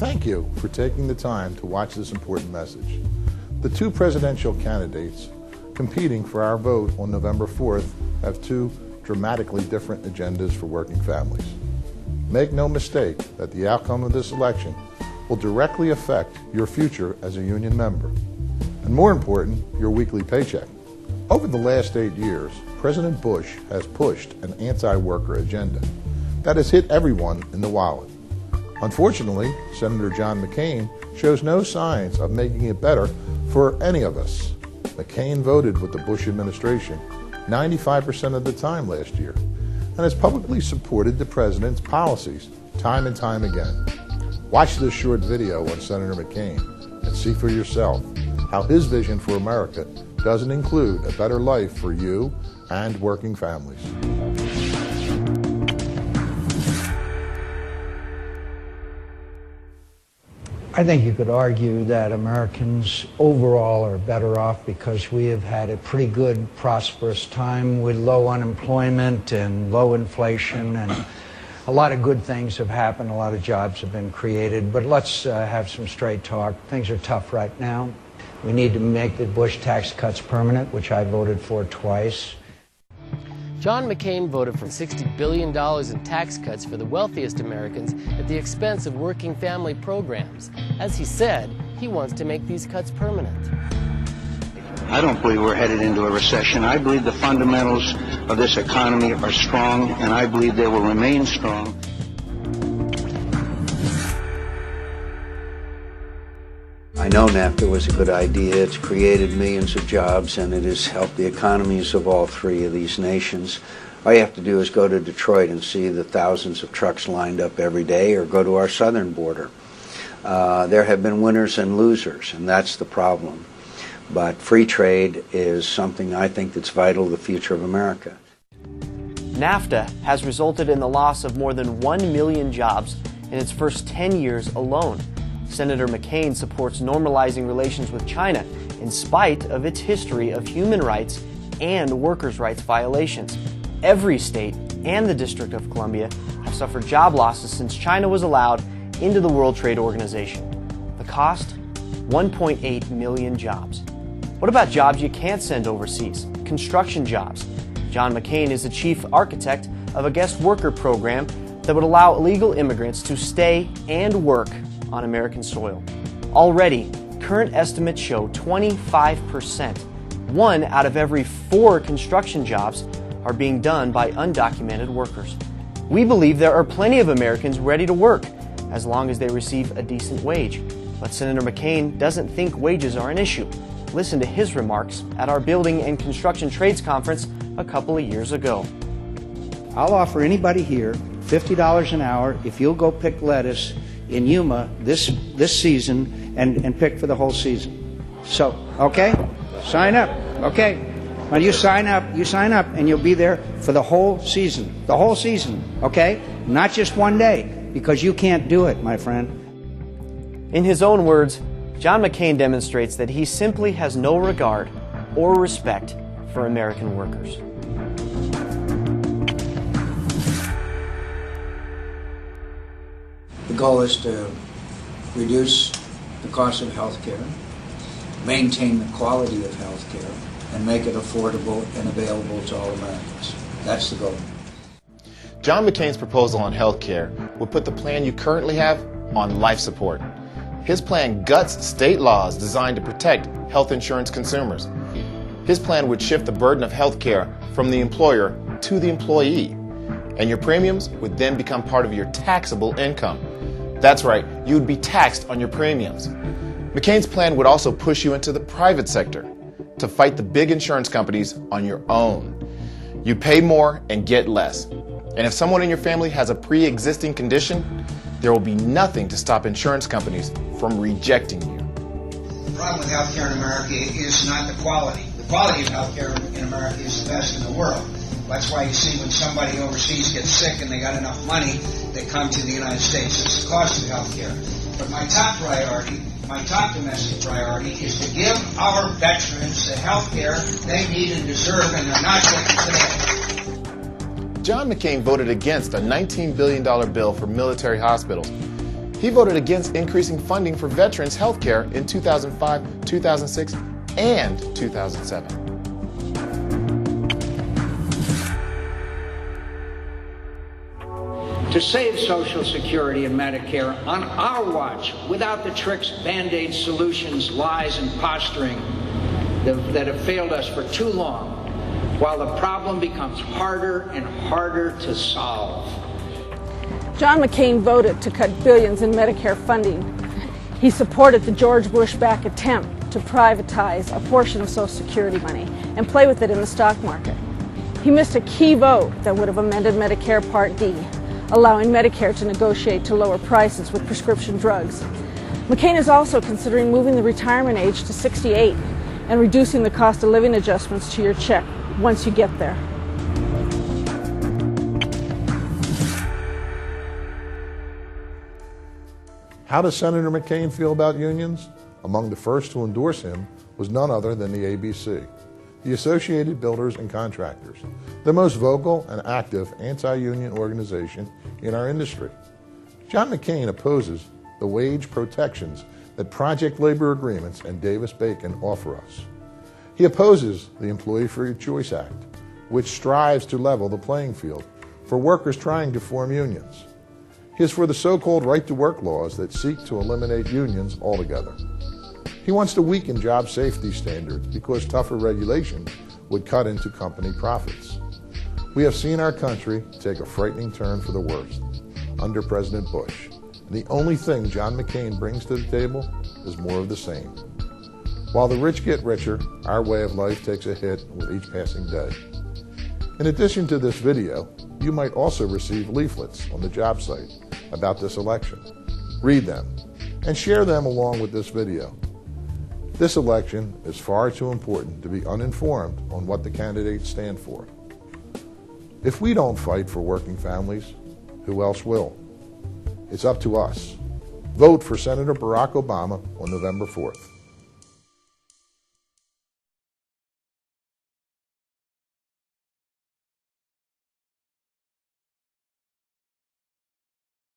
Thank you for taking the time to watch this important message. The two presidential candidates competing for our vote on November 4th have two dramatically different agendas for working families. Make no mistake that the outcome of this election will directly affect your future as a union member, and more important, your weekly paycheck. Over the last 8 years, President Bush has pushed an anti-worker agenda that has hit everyone in the wallet. Unfortunately, Senator John McCain shows no signs of making it better for any of us. McCain voted with the Bush administration 95% of the time last year and has publicly supported the president's policies time and time again. Watch this short video on Senator McCain and see for yourself how his vision for America doesn't include a better life for you and working families. I think you could argue that Americans overall are better off because we have had a pretty good, prosperous time with low unemployment and low inflation, and a lot of good things have happened, a lot of jobs have been created. But let's have some straight talk. Things are tough right now. We need to make the Bush tax cuts permanent, which I voted for twice. John McCain voted for $60 billion in tax cuts for the wealthiest Americans at the expense of working family programs. As he said, he wants to make these cuts permanent. I don't believe we're headed into a recession. I believe the fundamentals of this economy are strong, and I believe they will remain strong. I know NAFTA was a good idea. It's created millions of jobs, and it has helped the economies of all three of these nations. All you have to do is go to Detroit and see the thousands of trucks lined up every day, or go to our southern border. There have been winners and losers, and that's the problem. But free trade is something I think that's vital to the future of America. NAFTA has resulted in the loss of more than 1 million jobs in its first 10 years alone. Senator McCain supports normalizing relations with China in spite of its history of human rights and workers' rights violations. Every state and the District of Columbia have suffered job losses since China was allowed into the World Trade Organization. The cost? 1.8 million jobs. What about jobs you can't send overseas? Construction jobs. John McCain is the chief architect of a guest worker program that would allow illegal immigrants to stay and work on American soil. Already, current estimates show 25%. 1 out of every 4 construction jobs are being done by undocumented workers. We believe there are plenty of Americans ready to work as long as they receive a decent wage. But Senator McCain doesn't think wages are an issue. Listen to his remarks at our Building and Construction Trades Conference a couple of years ago. I'll offer anybody here $50 an hour if you'll go pick lettuce in Yuma this season and pick for the whole season. So, okay? Sign up. Okay. When you sign up and you'll be there for the whole season. The whole season, okay? Not just one day, because you can't do it, my friend. In his own words, John McCain demonstrates that he simply has no regard or respect for American workers. The goal is to reduce the cost of health care, maintain the quality of health care, and make it affordable and available to all Americans. That's the goal. John McCain's proposal on health care would put the plan you currently have on life support. His plan guts state laws designed to protect health insurance consumers. His plan would shift the burden of health care from the employer to the employee, and your premiums would then become part of your taxable income. That's right, you would be taxed on your premiums. McCain's plan would also push you into the private sector to fight the big insurance companies on your own. You pay more and get less. And if someone in your family has a pre-existing condition, there will be nothing to stop insurance companies from rejecting you. The problem with healthcare in America is not the quality. The quality of healthcare in America is the best in the world. That's why you see when somebody overseas gets sick and they got enough money, they come to the United States. It's the cost of healthcare. But my top priority, my top domestic priority, is to give our veterans the healthcare they need and deserve, and they're not getting today. John McCain voted against a $19 billion bill for military hospitals. He voted against increasing funding for veterans health care in 2005, 2006, and 2007. To save Social Security and Medicare on our watch, without the tricks, Band-Aid solutions, lies, and posturing that have failed us for too long, while the problem becomes harder and harder to solve. John McCain voted to cut billions in Medicare funding. He supported the George Bush-backed attempt to privatize a portion of Social Security money and play with it in the stock market. He missed a key vote that would have amended Medicare Part D, allowing Medicare to negotiate to lower prices with prescription drugs. McCain is also considering moving the retirement age to 68 and reducing the cost of living adjustments to your check once you get there. How does Senator McCain feel about unions? Among the first to endorse him was none other than the ABC, the Associated Builders and Contractors, the most vocal and active anti-union organization in our industry. John McCain opposes the wage protections that project labor agreements and Davis-Bacon offer us. He opposes the Employee Free Choice Act, which strives to level the playing field for workers trying to form unions. He is for the so-called right-to-work laws that seek to eliminate unions altogether. He wants to weaken job safety standards because tougher regulation would cut into company profits. We have seen our country take a frightening turn for the worst under President Bush. And the only thing John McCain brings to the table is more of the same. While the rich get richer, our way of life takes a hit with each passing day. In addition to this video, you might also receive leaflets on the job site about this election. Read them and share them along with this video. This election is far too important to be uninformed on what the candidates stand for. If we don't fight for working families, who else will? It's up to us. Vote for Senator Barack Obama on November 4th.